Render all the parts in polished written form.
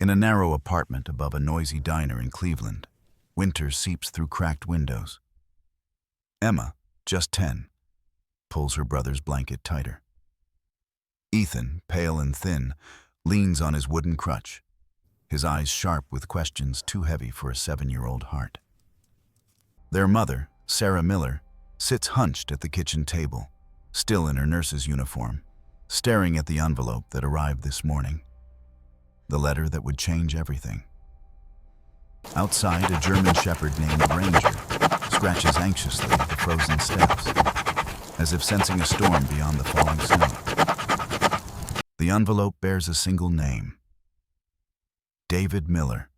In a narrow apartment above a noisy diner in Cleveland, winter seeps through cracked windows. Emma, just 10, pulls her brother's blanket tighter. Ethan, pale and thin, leans on his wooden crutch, his eyes sharp with questions too heavy for a 7-year-old heart. Their mother, Sarah Miller, sits hunched at the kitchen table, still in her nurse's uniform, staring at the envelope that arrived this morning. The letter that would change everything. Outside, a German shepherd named Ranger scratches anxiously at the frozen steps, as if sensing a storm beyond the falling snow. The envelope bears a single name: David Miller,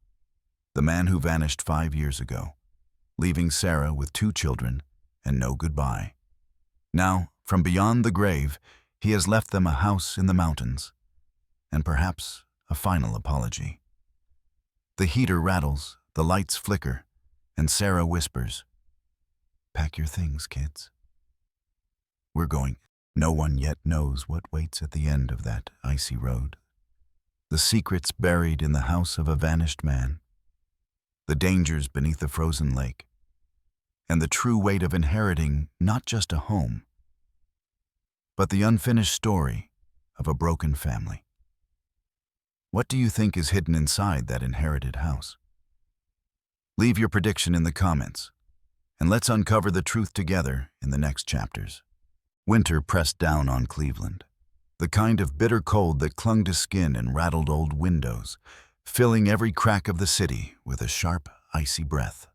the man who vanished 5 years ago, leaving Sarah with 2 children and no goodbye. Now, from beyond the grave, he has left them a house in the mountains, and perhaps a final apology. The heater rattles, the lights flicker, and Sarah whispers, "Pack your things, kids. We're going." No one yet knows what waits at the end of that icy road. The secrets buried in the house of a vanished man, the dangers beneath the frozen lake, and the true weight of inheriting not just a home, but the unfinished story of a broken family. What do you think is hidden inside that inherited house? Leave your prediction in the comments, and let's uncover the truth together in the next chapters. Winter pressed down on Cleveland, the kind of bitter cold that clung to skin and rattled old windows, filling every crack of the city with a sharp, icy breath.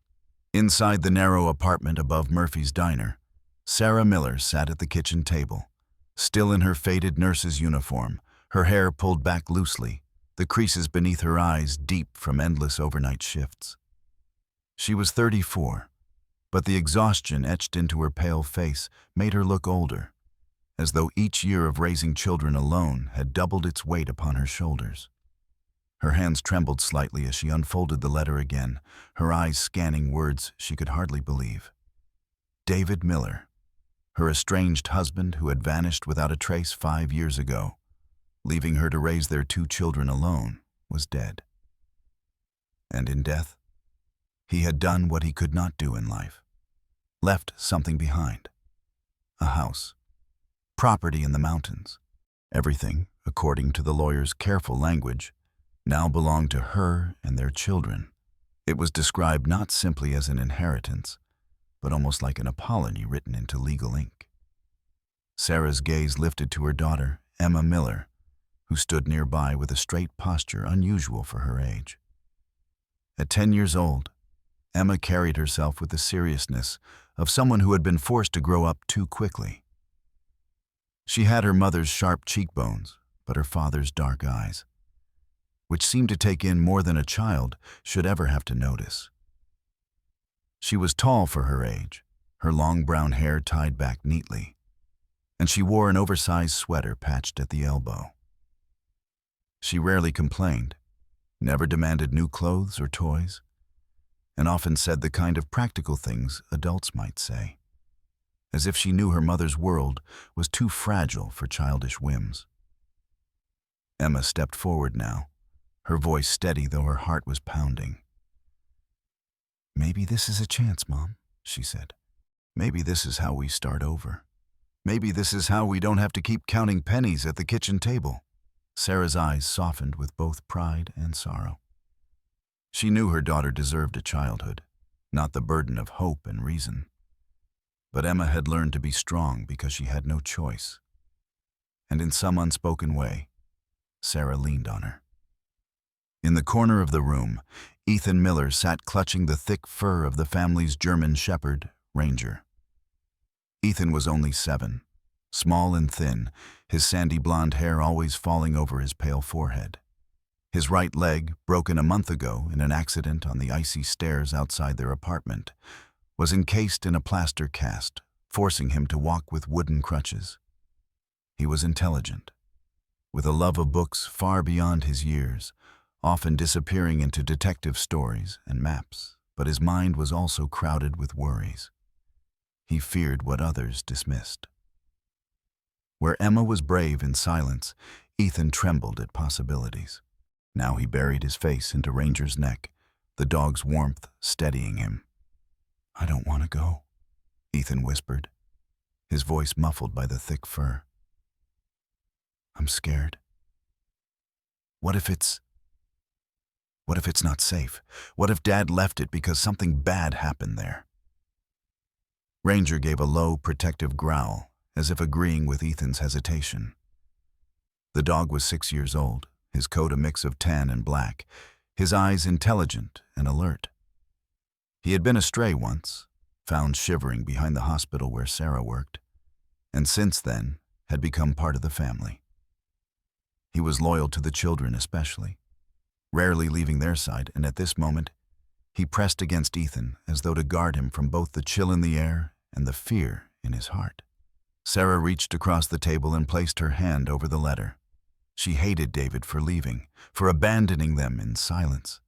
Inside the narrow apartment above Murphy's Diner, Sarah Miller sat at the kitchen table, still in her faded nurse's uniform, her hair pulled back loosely, the creases beneath her eyes deep from endless overnight shifts. She was 34, but the exhaustion etched into her pale face made her look older, as though each year of raising children alone had doubled its weight upon her shoulders. Her hands trembled slightly as she unfolded the letter again, her eyes scanning words she could hardly believe. David Miller, her estranged husband who had vanished without a trace 5 years ago, leaving her to raise their 2 children alone, was dead. And in death, he had done what he could not do in life, left something behind: a house, property in the mountains. Everything, according to the lawyer's careful language, now belonged to her and their children. It was described not simply as an inheritance, but almost like an apology written into legal ink. Sarah's gaze lifted to her daughter, Emma Miller, who stood nearby with a straight posture unusual for her age. At 10 years old, Emma carried herself with the seriousness of someone who had been forced to grow up too quickly. She had her mother's sharp cheekbones, but her father's dark eyes, which seemed to take in more than a child should ever have to notice. She was tall for her age, her long brown hair tied back neatly, and she wore an oversized sweater patched at the elbow. She rarely complained, never demanded new clothes or toys, and often said the kind of practical things adults might say, as if she knew her mother's world was too fragile for childish whims. Emma stepped forward now, her voice steady though her heart was pounding. "Maybe this is a chance, Mom," she said. "Maybe this is how we start over. Maybe this is how we don't have to keep counting pennies at the kitchen table." Sarah's eyes softened with both pride and sorrow. She knew her daughter deserved a childhood, not the burden of hope and reason. But Emma had learned to be strong because she had no choice. And in some unspoken way, Sarah leaned on her. In the corner of the room, Ethan Miller sat clutching the thick fur of the family's German shepherd, Ranger. Ethan was only 7, small and thin, his sandy blonde hair always falling over his pale forehead. His right leg, broken a month ago in an accident on the icy stairs outside their apartment, was encased in a plaster cast, forcing him to walk with wooden crutches. He was intelligent, with a love of books far beyond his years, often disappearing into detective stories and maps, but his mind was also crowded with worries. He feared what others dismissed. Where Emma was brave in silence, Ethan trembled at possibilities. Now he buried his face into Ranger's neck, the dog's warmth steadying him. "I don't want to go," Ethan whispered, his voice muffled by the thick fur. "I'm scared. What if it's not safe? What if Dad left it because something bad happened there?" Ranger gave a low, protective growl, as if agreeing with Ethan's hesitation. The dog was 6 years old, his coat a mix of tan and black, his eyes intelligent and alert. He had been a stray once, found shivering behind the hospital where Sarah worked, and since then had become part of the family. He was loyal to the children especially, rarely leaving their side, and at this moment, he pressed against Ethan as though to guard him from both the chill in the air and the fear in his heart. Sarah reached across the table and placed her hand over the letter. She hated David for leaving, for abandoning them in silence,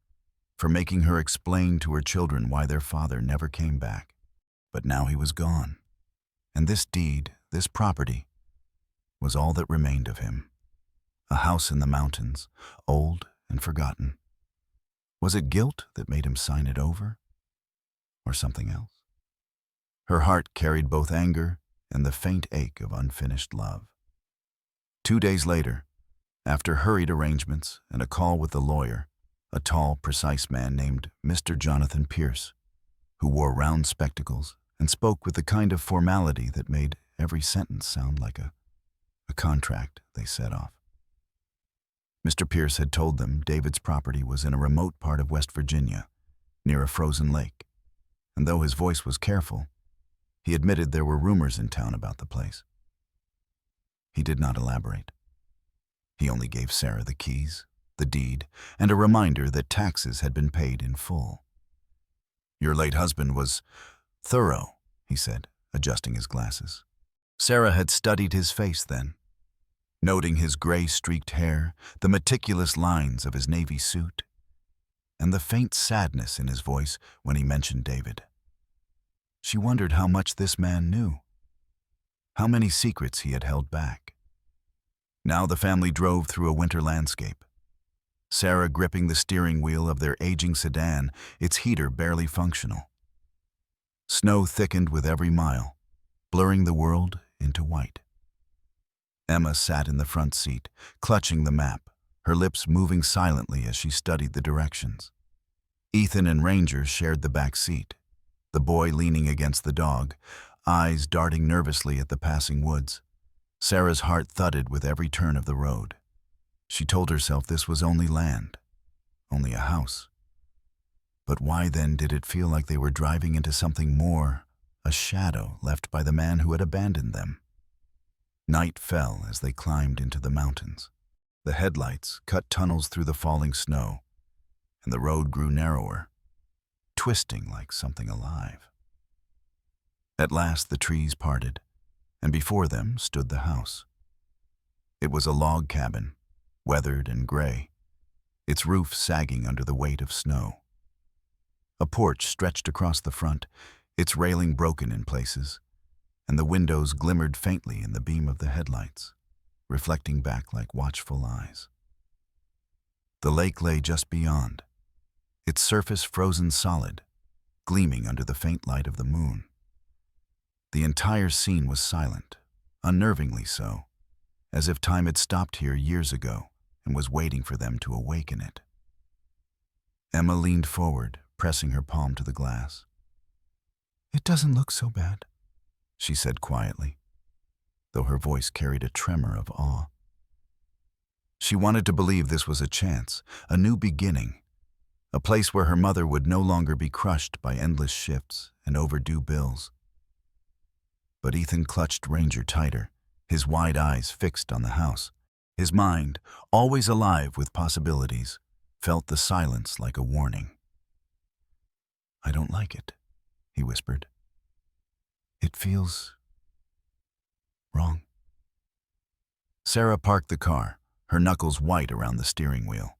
for making her explain to her children why their father never came back. But now he was gone, and this deed, this property, was all that remained of him. A house in the mountains, old and forgotten. Was it guilt that made him sign it over? Or something else? Her heart carried both anger and the faint ache of unfinished love. 2 days later, after hurried arrangements and a call with the lawyer, a tall, precise man named Mr. Jonathan Pierce, who wore round spectacles and spoke with the kind of formality that made every sentence sound like a contract, they set off. Mr. Pierce had told them David's property was in a remote part of West Virginia, near a frozen lake, and though his voice was careful, he admitted there were rumors in town about the place. He did not elaborate. He only gave Sarah the keys, the deed, and a reminder that taxes had been paid in full. "Your late husband was thorough," he said, adjusting his glasses. Sarah had studied his face then, noting his gray-streaked hair, the meticulous lines of his navy suit, and the faint sadness in his voice when he mentioned David. She wondered how much this man knew, how many secrets he had held back. Now the family drove through a winter landscape, Sarah gripping the steering wheel of their aging sedan, its heater barely functional. Snow thickened with every mile, blurring the world into white. Emma sat in the front seat, clutching the map, her lips moving silently as she studied the directions. Ethan and Ranger shared the back seat, the boy leaning against the dog, eyes darting nervously at the passing woods. Sarah's heart thudded with every turn of the road. She told herself this was only land, only a house. But why then did it feel like they were driving into something more, a shadow left by the man who had abandoned them? Night fell as they climbed into the mountains. The headlights cut tunnels through the falling snow, and the road grew narrower, twisting like something alive. At last the trees parted, and before them stood the house. It was a log cabin, weathered and gray, its roof sagging under the weight of snow. A porch stretched across the front, its railing broken in places, and the windows glimmered faintly in the beam of the headlights, reflecting back like watchful eyes. The lake lay just beyond, its surface frozen solid, gleaming under the faint light of the moon. The entire scene was silent, unnervingly so, as if time had stopped here years ago and was waiting for them to awaken it. Emma leaned forward, pressing her palm to the glass. "It doesn't look so bad," she said quietly, though her voice carried a tremor of awe. She wanted to believe this was a chance, a new beginning, a place where her mother would no longer be crushed by endless shifts and overdue bills. But Ethan clutched Ranger tighter, his wide eyes fixed on the house. His mind, always alive with possibilities, felt the silence like a warning. "I don't like it," he whispered. "It feels wrong." Sarah parked the car, her knuckles white around the steering wheel.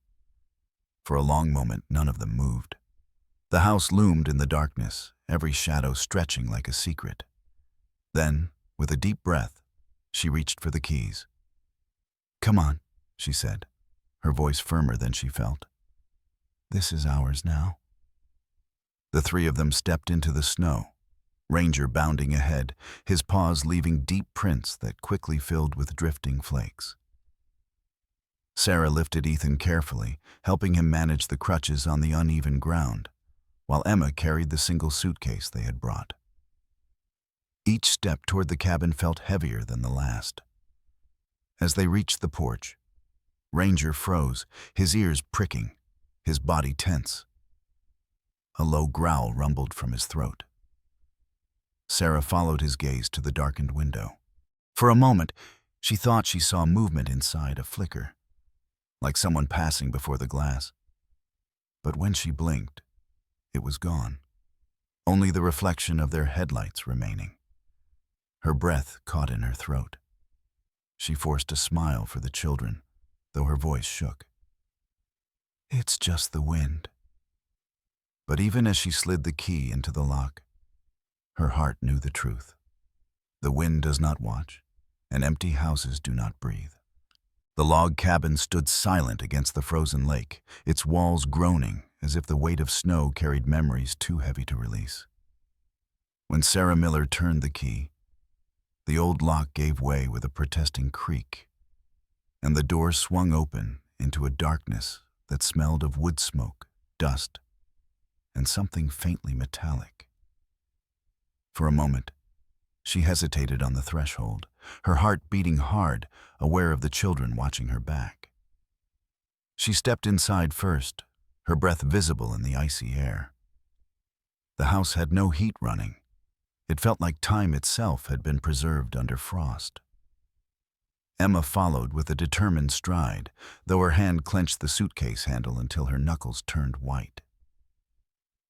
For a long moment, none of them moved. The house loomed in the darkness, every shadow stretching like a secret. Then, with a deep breath, she reached for the keys. "Come on," she said, her voice firmer than she felt. "This is ours now." The three of them stepped into the snow, Ranger bounding ahead, his paws leaving deep prints that quickly filled with drifting flakes. Sarah lifted Ethan carefully, helping him manage the crutches on the uneven ground, while Emma carried the single suitcase they had brought. Each step toward the cabin felt heavier than the last. As they reached the porch, Ranger froze, his ears pricking, his body tense. A low growl rumbled from his throat. Sarah followed his gaze to the darkened window. For a moment, she thought she saw movement inside, a flicker, like someone passing before the glass. But when she blinked, it was gone, only the reflection of their headlights remaining. Her breath caught in her throat. She forced a smile for the children, though her voice shook. "It's just the wind." But even as she slid the key into the lock, her heart knew the truth. The wind does not watch, and empty houses do not breathe. The log cabin stood silent against the frozen lake, its walls groaning as if the weight of snow carried memories too heavy to release. When Sarah Miller turned the key, the old lock gave way with a protesting creak, and the door swung open into a darkness that smelled of wood smoke, dust, and something faintly metallic. For a moment, she hesitated on the threshold, her heart beating hard, aware of the children watching her back. She stepped inside first, her breath visible in the icy air. The house had no heat running. It felt like time itself had been preserved under frost. Emma followed with a determined stride, though her hand clenched the suitcase handle until her knuckles turned white.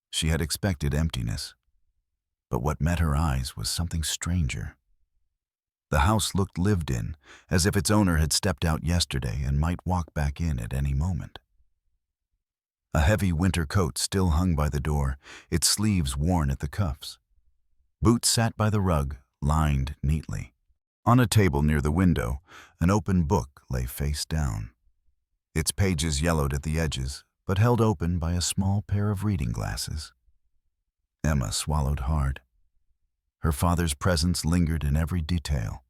She had expected emptiness, but what met her eyes was something stranger. The house looked lived in, as if its owner had stepped out yesterday and might walk back in at any moment. A heavy winter coat still hung by the door, its sleeves worn at the cuffs. Boots sat by the rug, lined neatly. On a table near the window, an open book lay face down. Its pages yellowed at the edges, but held open by a small pair of reading glasses. Emma swallowed hard. Her father's presence lingered in every detail.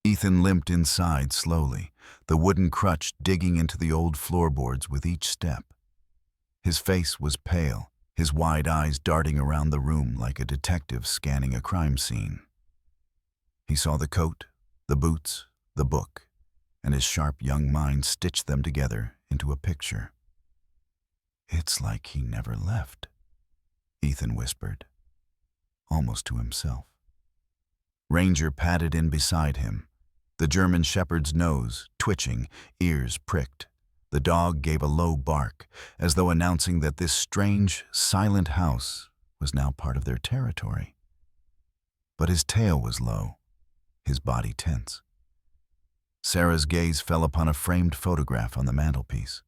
Ethan limped inside slowly, the wooden crutch digging into the old floorboards with each step. His face was pale, his wide eyes darting around the room like a detective scanning a crime scene. He saw the coat, the boots, the book, and his sharp young mind stitched them together into a picture. "It's like he never left," Ethan whispered, almost to himself. Ranger padded in beside him, the German shepherd's nose twitching, ears pricked. The dog gave a low bark, as though announcing that this strange, silent house was now part of their territory. But his tail was low, his body tense. Sarah's gaze fell upon a framed photograph on the mantelpiece.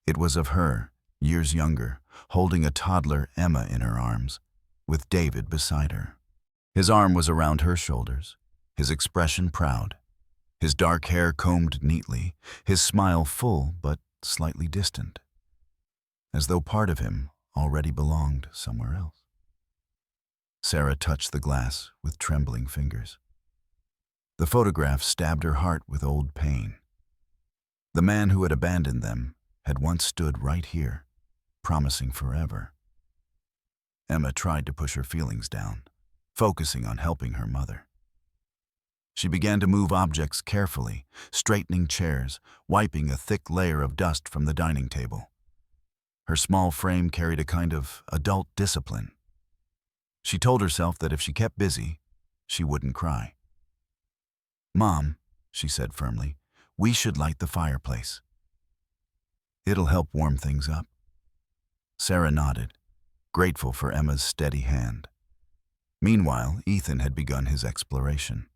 It was of her, years younger, holding a toddler Emma in her arms, with David beside her. His arm was around her shoulders, his expression proud, his dark hair combed neatly, his smile full but slightly distant, as though part of him already belonged somewhere else. Sarah touched the glass with trembling fingers. The photograph stabbed her heart with old pain. The man who had abandoned them had once stood right here, promising forever. Emma tried to push her feelings down, focusing on helping her mother. She began to move objects carefully, straightening chairs, wiping a thick layer of dust from the dining table. Her small frame carried a kind of adult discipline. She told herself that if she kept busy, she wouldn't cry. "Mom," she said firmly, "we should light the fireplace. It'll help warm things up." Sarah nodded, grateful for Emma's steady hand. Meanwhile, Ethan had begun his exploration.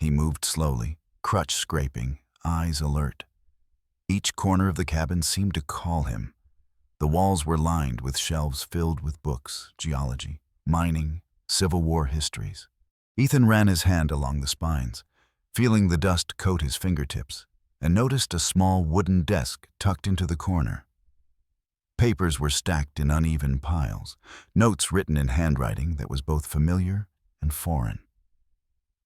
He moved slowly, crutch scraping, eyes alert. Each corner of the cabin seemed to call him. The walls were lined with shelves filled with books, geology, mining, Civil War histories. Ethan ran his hand along the spines, feeling the dust coat his fingertips, and noticed a small wooden desk tucked into the corner. Papers were stacked in uneven piles, notes written in handwriting that was both familiar and foreign.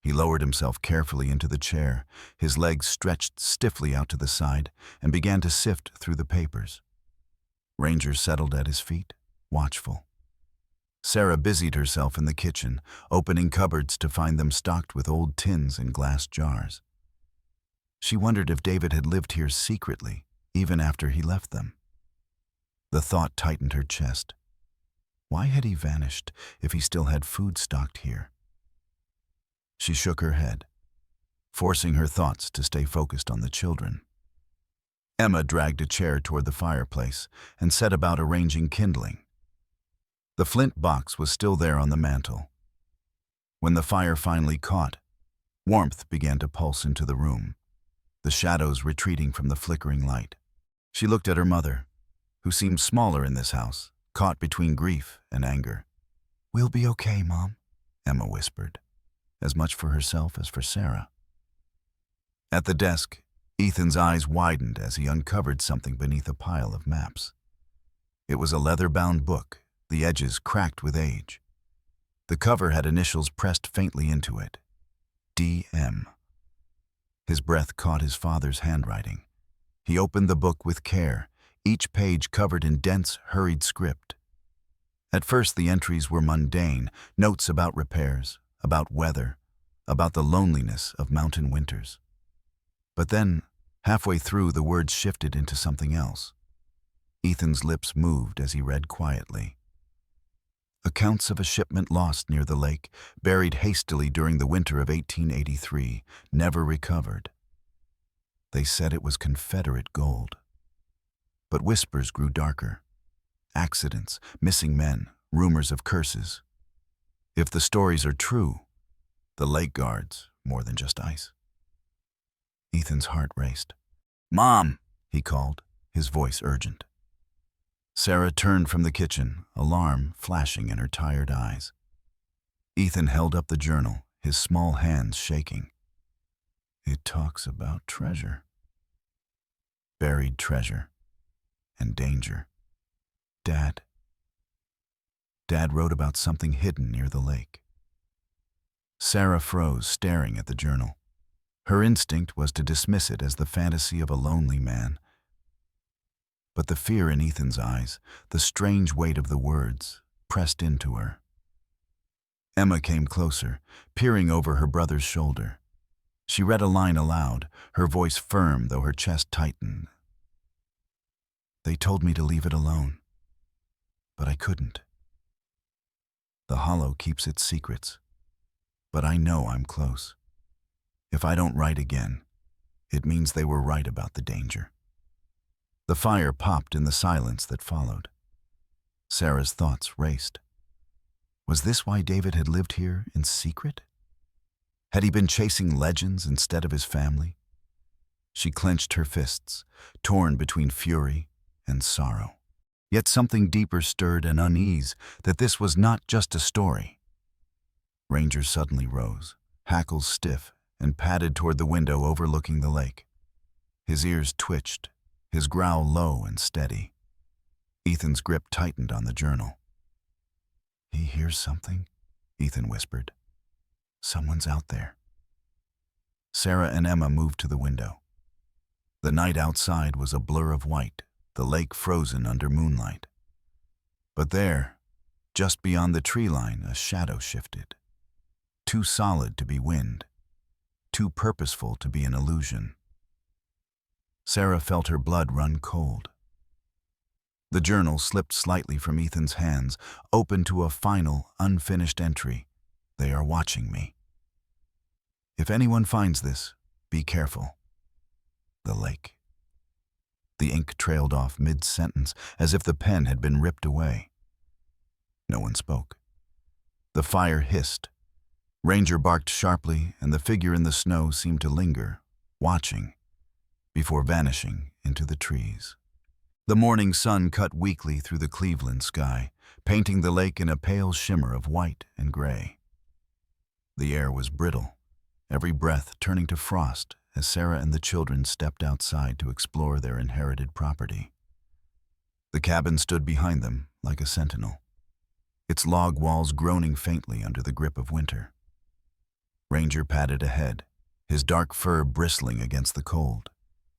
He lowered himself carefully into the chair, his legs stretched stiffly out to the side, and began to sift through the papers. Ranger settled at his feet, watchful. Sarah busied herself in the kitchen, opening cupboards to find them stocked with old tins and glass jars. She wondered if David had lived here secretly, even after he left them. The thought tightened her chest. Why had he vanished if he still had food stocked here? She shook her head, forcing her thoughts to stay focused on the children. Emma dragged a chair toward the fireplace and set about arranging kindling. The flint box was still there on the mantel. When the fire finally caught, warmth began to pulse into the room, the shadows retreating from the flickering light. She looked at her mother, who seemed smaller in this house, caught between grief and anger. "We'll be okay, Mom," Emma whispered, as much for herself as for Sarah. At the desk, Ethan's eyes widened as he uncovered something beneath a pile of maps. It was a leather-bound book, the edges cracked with age. The cover had initials pressed faintly into it. D.M. His breath caught his father's handwriting. He opened the book with care, each page covered in dense, hurried script. At first the entries were mundane, notes about repairs, about weather, about the loneliness of mountain winters. But then, halfway through, the words shifted into something else. Ethan's lips moved as he read quietly. Accounts of a shipment lost near the lake, buried hastily during the winter of 1883, never recovered. They said it was Confederate gold. But whispers grew darker. Accidents, missing men, rumors of curses. If the stories are true, the lake guards more than just ice. Ethan's heart raced. "Mom," he called, his voice urgent. Sarah turned from the kitchen, alarm flashing in her tired eyes. Ethan held up the journal, his small hands shaking. "It talks about treasure. Buried treasure. And danger. Dad wrote about something hidden near the lake." Sarah froze, staring at the journal. Her instinct was to dismiss it as the fantasy of a lonely man. But the fear in Ethan's eyes, the strange weight of the words, pressed into her. Emma came closer, peering over her brother's shoulder. She read a line aloud, her voice firm though her chest tightened. "They told me to leave it alone, but I couldn't. The Hollow keeps its secrets, but I know I'm close. If I don't write again, it means they were right about the danger." The fire popped in the silence that followed. Sarah's thoughts raced. Was this why David had lived here in secret? Had he been chasing legends instead of his family? She clenched her fists, torn between fury and sorrow. Yet something deeper stirred an unease that this was not just a story. Ranger suddenly rose, hackles stiff, and padded toward the window overlooking the lake. His ears twitched, his growl low and steady. Ethan's grip tightened on the journal. "He hears something," Ethan whispered. "Someone's out there." Sarah and Emma moved to the window. The night outside was a blur of white, the lake frozen under moonlight. But there, just beyond the tree line, a shadow shifted. Too solid to be wind, too purposeful to be an illusion. Sarah felt her blood run cold. The journal slipped slightly from Ethan's hands, open to a final, unfinished entry. "They are watching me. If anyone finds this, be careful. The lake." The ink trailed off mid-sentence, as if the pen had been ripped away. No one spoke. The fire hissed. Ranger barked sharply, and the figure in the snow seemed to linger, watching, before vanishing into the trees. The morning sun cut weakly through the Cleveland sky, painting the lake in a pale shimmer of white and gray. The air was brittle, every breath turning to frost as Sarah and the children stepped outside to explore their inherited property. The cabin stood behind them like a sentinel, its log walls groaning faintly under the grip of winter. Ranger padded ahead, his dark fur bristling against the cold,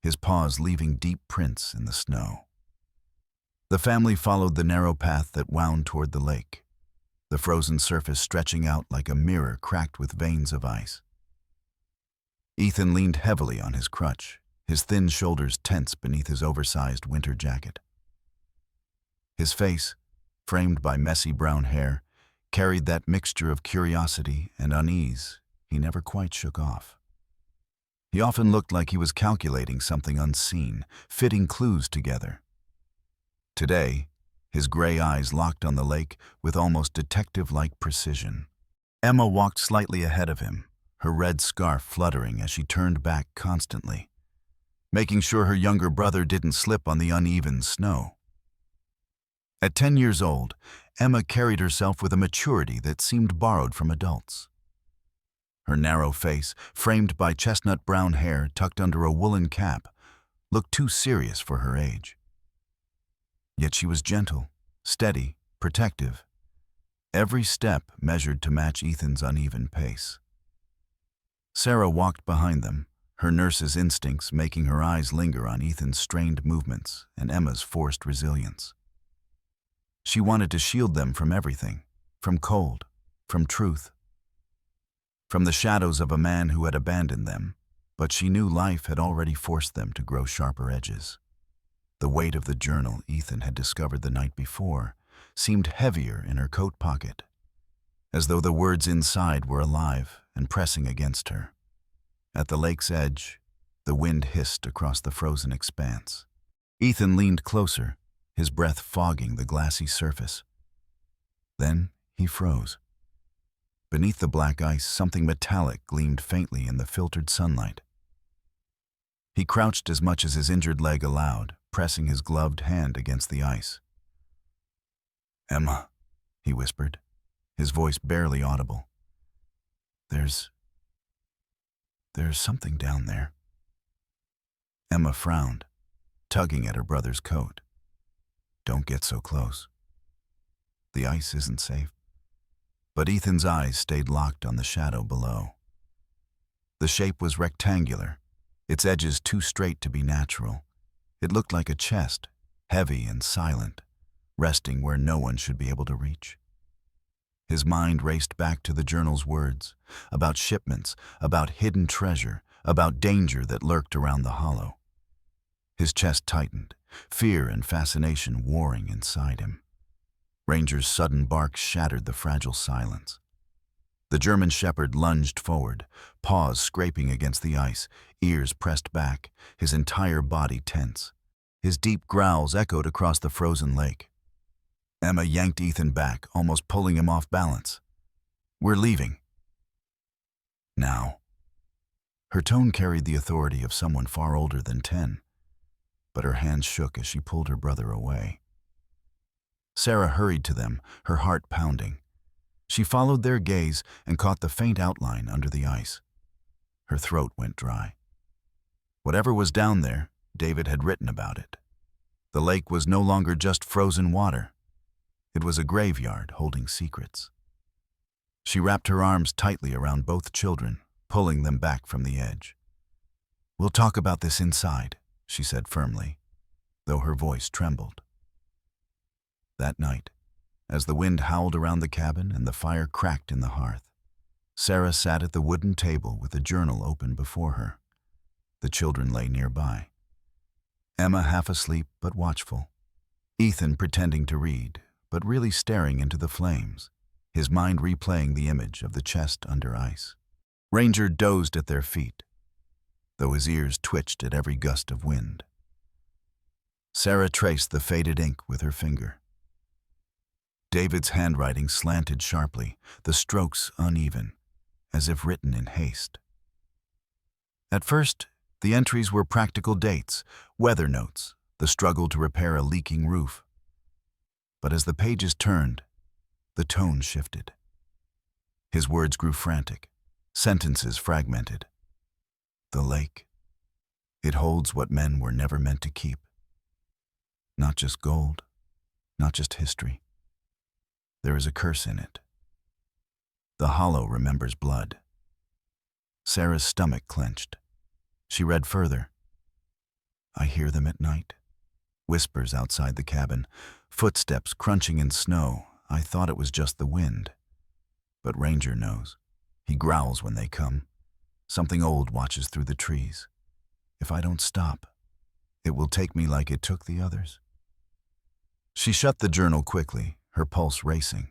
his paws leaving deep prints in the snow. The family followed the narrow path that wound toward the lake, the frozen surface stretching out like a mirror cracked with veins of ice. Ethan leaned heavily on his crutch, his thin shoulders tense beneath his oversized winter jacket. His face, framed by messy brown hair, carried that mixture of curiosity and unease he never quite shook off. He often looked like he was calculating something unseen, fitting clues together. Today, his gray eyes locked on the lake with almost detective-like precision. Emma walked slightly ahead of him, her red scarf fluttering as she turned back constantly, making sure her younger brother didn't slip on the uneven snow. At 10 years old, Emma carried herself with a maturity that seemed borrowed from adults. Her narrow face, framed by chestnut brown hair tucked under a woolen cap, looked too serious for her age. Yet she was gentle, steady, protective, every step measured to match Ethan's uneven pace. Sarah walked behind them, her nurse's instincts making her eyes linger on Ethan's strained movements and Emma's forced resilience. She wanted to shield them from everything, from cold, from truth, from the shadows of a man who had abandoned them, but she knew life had already forced them to grow sharper edges. The weight of the journal Ethan had discovered the night before seemed heavier in her coat pocket, as though the words inside were alive and pressing against her. At the lake's edge, the wind hissed across the frozen expanse. Ethan leaned closer, his breath fogging the glassy surface. Then he froze. Beneath the black ice, something metallic gleamed faintly in the filtered sunlight. He crouched as much as his injured leg allowed, pressing his gloved hand against the ice. "Emma," he whispered, his voice barely audible. There's something down there." Emma frowned, tugging at her brother's coat. "Don't get so close. The ice isn't safe." But Ethan's eyes stayed locked on the shadow below. The shape was rectangular, its edges too straight to be natural. It looked like a chest, heavy and silent, resting where no one should be able to reach. His mind raced back to the journal's words, about shipments, about hidden treasure, about danger that lurked around the hollow. His chest tightened, fear and fascination warring inside him. Ranger's sudden bark shattered the fragile silence. The German shepherd lunged forward, paws scraping against the ice, ears pressed back, his entire body tense. His deep growls echoed across the frozen lake. Emma yanked Ethan back, almost pulling him off balance. "We're leaving." "Now." Her tone carried the authority of someone far older than 10, but her hands shook as she pulled her brother away. Sarah hurried to them, her heart pounding. She followed their gaze and caught the faint outline under the ice. Her throat went dry. Whatever was down there, David had written about it. The lake was no longer just frozen water. It was a graveyard holding secrets. She wrapped her arms tightly around both children, pulling them back from the edge. "We'll talk about this inside," she said firmly, though her voice trembled. That night, as the wind howled around the cabin and the fire cracked in the hearth, Sarah sat at the wooden table with a journal open before her. The children lay nearby. Emma half asleep but watchful. Ethan pretending to read, but really staring into the flames, his mind replaying the image of the chest under ice. Ranger dozed at their feet, though his ears twitched at every gust of wind. Sarah traced the faded ink with her finger. David's handwriting slanted sharply, the strokes uneven, as if written in haste. At first, the entries were practical dates, weather notes, the struggle to repair a leaking roof. But as the pages turned, the tone shifted. His words grew frantic, sentences fragmented. The lake. It holds what men were never meant to keep. Not just gold, not just history. There is a curse in it. The hollow remembers blood. Sarah's stomach clenched. She read further. I hear them at night. Whispers outside the cabin, footsteps crunching in snow. I thought it was just the wind. But Ranger knows. He growls when they come. Something old watches through the trees. If I don't stop, it will take me like it took the others. She shut the journal quickly, her pulse racing.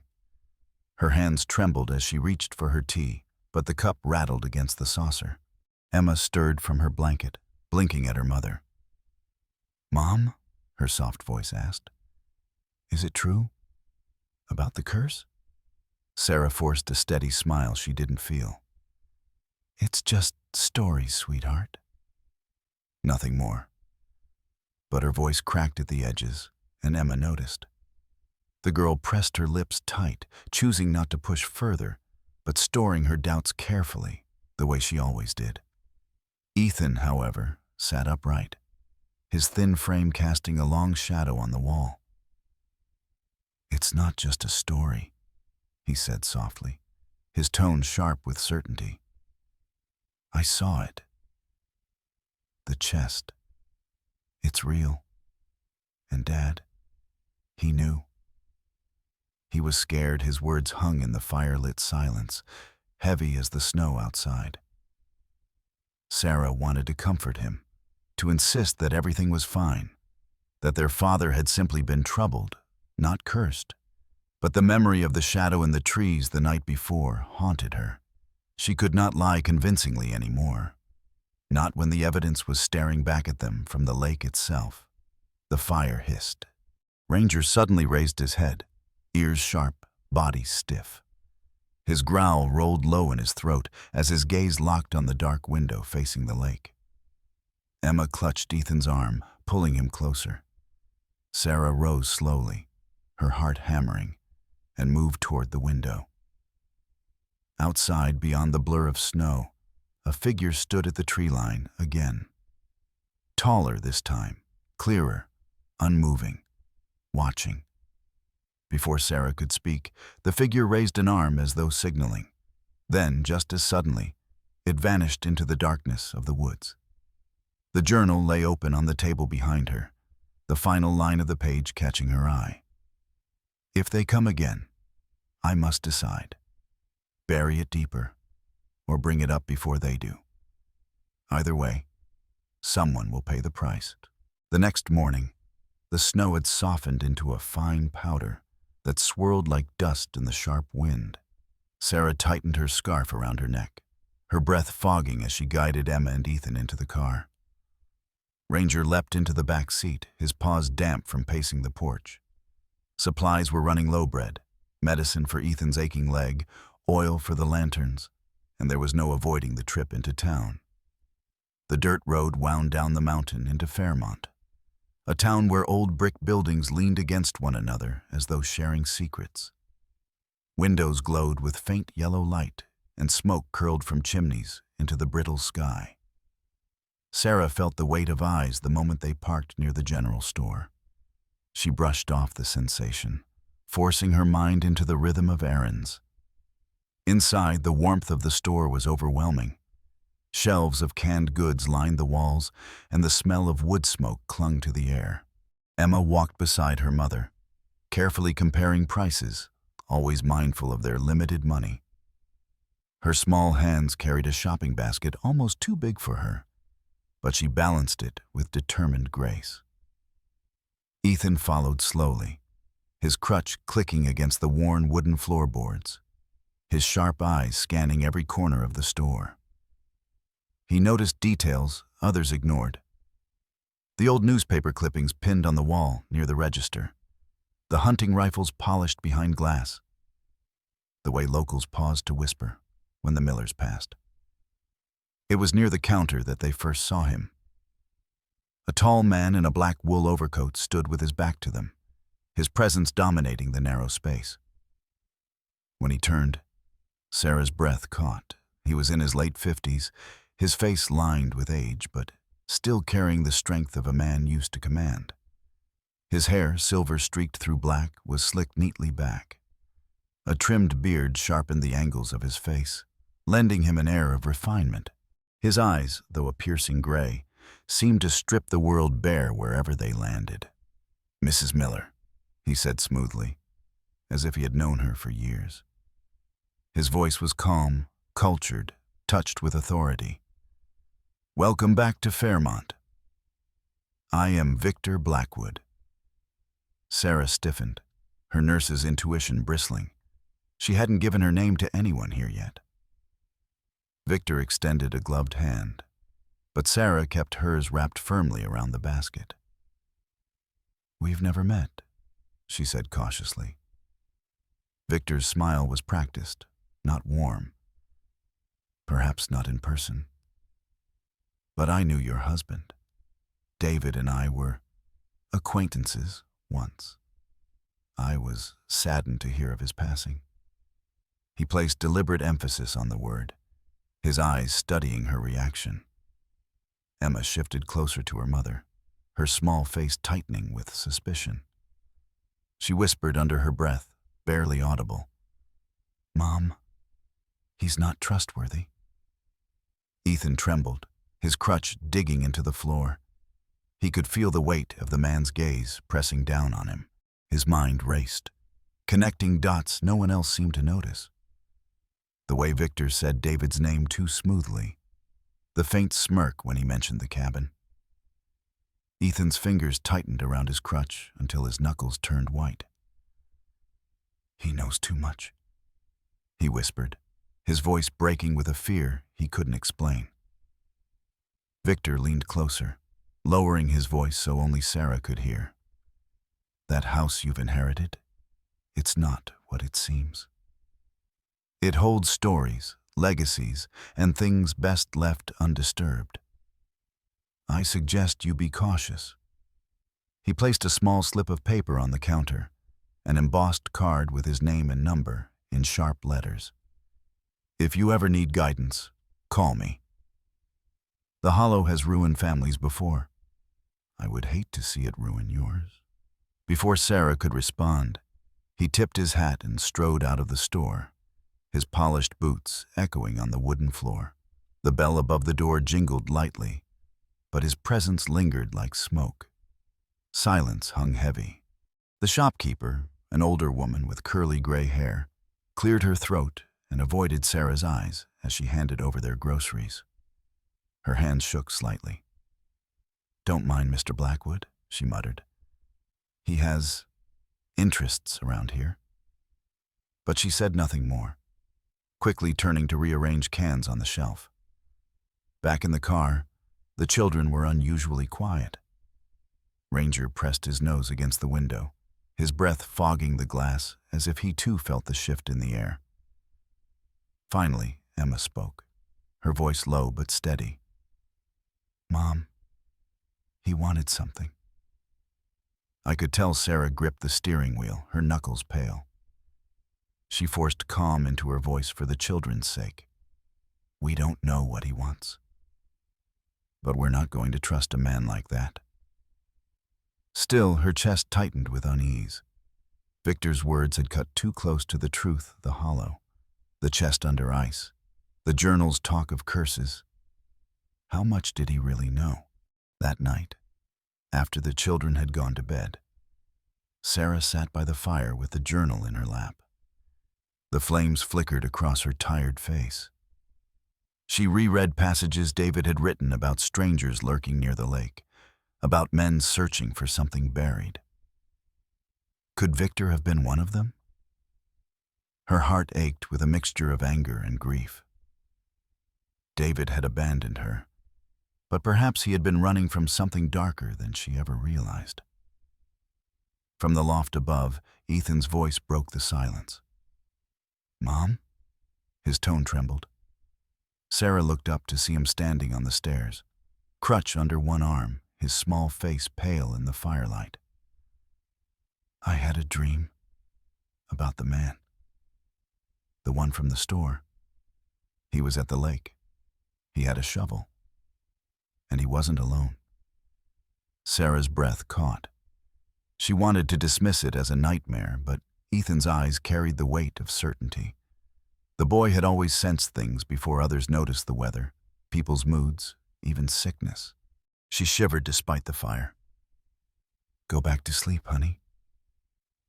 Her hands trembled as she reached for her tea, but the cup rattled against the saucer. Emma stirred from her blanket, blinking at her mother. Mom? Her soft voice asked. Is it true? About the curse? Sarah forced a steady smile she didn't feel. It's just stories, sweetheart. Nothing more. But her voice cracked at the edges, and Emma noticed. The girl pressed her lips tight, choosing not to push further, but storing her doubts carefully, the way she always did. Ethan, however, sat upright, his thin frame casting a long shadow on the wall. It's not just a story, he said softly, his tone sharp with certainty. I saw it. The chest. It's real. And Dad, he knew. He was scared. His words hung in the fire-lit silence, heavy as the snow outside. Sarah wanted to comfort him, to insist that everything was fine, that their father had simply been troubled, not cursed. But the memory of the shadow in the trees the night before haunted her. She could not lie convincingly anymore. Not when the evidence was staring back at them from the lake itself. The fire hissed. Ranger suddenly raised his head, ears sharp, body stiff. His growl rolled low in his throat as his gaze locked on the dark window facing the lake. Emma clutched Ethan's arm, pulling him closer. Sarah rose slowly, her heart hammering, and moved toward the window. Outside, beyond the blur of snow, a figure stood at the tree line again. Taller this time, clearer, unmoving, watching. Before Sarah could speak, the figure raised an arm as though signaling. Then, just as suddenly, it vanished into the darkness of the woods. The journal lay open on the table behind her, the final line of the page catching her eye. If they come again, I must decide. Bury it deeper, or bring it up before they do. Either way, someone will pay the price. The next morning, the snow had softened into a fine powder that swirled like dust in the sharp wind. Sarah tightened her scarf around her neck, her breath fogging as she guided Emma and Ethan into the car. Ranger leapt into the back seat, his paws damp from pacing the porch. Supplies were running low, bread, medicine for Ethan's aching leg, oil for the lanterns, and there was no avoiding the trip into town. The dirt road wound down the mountain into Fairmont, a town where old brick buildings leaned against one another as though sharing secrets. Windows glowed with faint yellow light, and smoke curled from chimneys into the brittle sky. Sarah felt the weight of eyes the moment they parked near the general store. She brushed off the sensation, forcing her mind into the rhythm of errands. Inside, the warmth of the store was overwhelming. Shelves of canned goods lined the walls, and the smell of wood smoke clung to the air. Emma walked beside her mother, carefully comparing prices, always mindful of their limited money. Her small hands carried a shopping basket almost too big for her, but she balanced it with determined grace. Ethan followed slowly, his crutch clicking against the worn wooden floorboards, his sharp eyes scanning every corner of the store. He noticed details others ignored. The old newspaper clippings pinned on the wall near the register, the hunting rifles polished behind glass, the way locals paused to whisper when the Millers passed. It was near the counter that they first saw him. A tall man in a black wool overcoat stood with his back to them, his presence dominating the narrow space. When he turned, Sarah's breath caught. He was in his late 50s, his face lined with age, but still carrying the strength of a man used to command. His hair, silver streaked through black, was slicked neatly back. A trimmed beard sharpened the angles of his face, lending him an air of refinement. His eyes, though a piercing gray, seemed to strip the world bare wherever they landed. "Mrs. Miller," he said smoothly, as if he had known her for years. His voice was calm, cultured, touched with authority. "Welcome back to Fairmont. I am Victor Blackwood." Sarah stiffened, her nurse's intuition bristling. She hadn't given her name to anyone here yet. Victor extended a gloved hand, but Sarah kept hers wrapped firmly around the basket. "We've never met," she said cautiously. Victor's smile was practiced, not warm. "Perhaps not in person. But I knew your husband. David and I were acquaintances once. I was saddened to hear of his passing." He placed deliberate emphasis on the word, his eyes studying her reaction. Emma shifted closer to her mother, her small face tightening with suspicion. She whispered under her breath, barely audible, "Mom, he's not trustworthy." Ethan trembled, his crutch digging into the floor. He could feel the weight of the man's gaze pressing down on him. His mind raced, connecting dots no one else seemed to notice. The way Victor said David's name too smoothly, the faint smirk when he mentioned the cabin. Ethan's fingers tightened around his crutch until his knuckles turned white. "He knows too much," he whispered, his voice breaking with a fear he couldn't explain. Victor leaned closer, lowering his voice so only Sarah could hear. "That house you've inherited, it's not what it seems. It holds stories, legacies, and things best left undisturbed. I suggest you be cautious." He placed a small slip of paper on the counter, an embossed card with his name and number in sharp letters. "If you ever need guidance, call me. The Hollow has ruined families before. I would hate to see it ruin yours." Before Sarah could respond, he tipped his hat and strode out of the store, his polished boots echoing on the wooden floor. The bell above the door jingled lightly, but his presence lingered like smoke. Silence hung heavy. The shopkeeper, an older woman with curly gray hair, cleared her throat and avoided Sarah's eyes as she handed over their groceries. Her hands shook slightly. "Don't mind Mr. Blackwood," she muttered. "He has interests around here." But she said nothing more, quickly turning to rearrange cans on the shelf. Back in the car, the children were unusually quiet. Ranger pressed his nose against the window, his breath fogging the glass as if he too felt the shift in the air. Finally, Emma spoke, her voice low but steady. "Mom, he wanted something." I could tell Sarah gripped the steering wheel, her knuckles pale. She forced calm into her voice for the children's sake. "We don't know what he wants. But we're not going to trust a man like that." Still, her chest tightened with unease. Victor's words had cut too close to the truth, the hollow, the chest under ice, the journal's talk of curses. How much did he really know? That night, after the children had gone to bed, Sarah sat by the fire with the journal in her lap. The flames flickered across her tired face. She reread passages David had written about strangers lurking near the lake, about men searching for something buried. Could Victor have been one of them? Her heart ached with a mixture of anger and grief. David had abandoned her, but perhaps he had been running from something darker than she ever realized. From the loft above, Ethan's voice broke the silence. "Mom?" His tone trembled. Sarah looked up to see him standing on the stairs, crutch under one arm, his small face pale in the firelight. "I had a dream about the man. The one from the store. He was at the lake. He had a shovel. And he wasn't alone. Sarah's breath caught. She wanted to dismiss it as a nightmare, but Ethan's eyes carried the weight of certainty. The boy had always sensed things before others noticed the weather, people's moods, even sickness. She shivered despite the fire. "Go back to sleep, honey.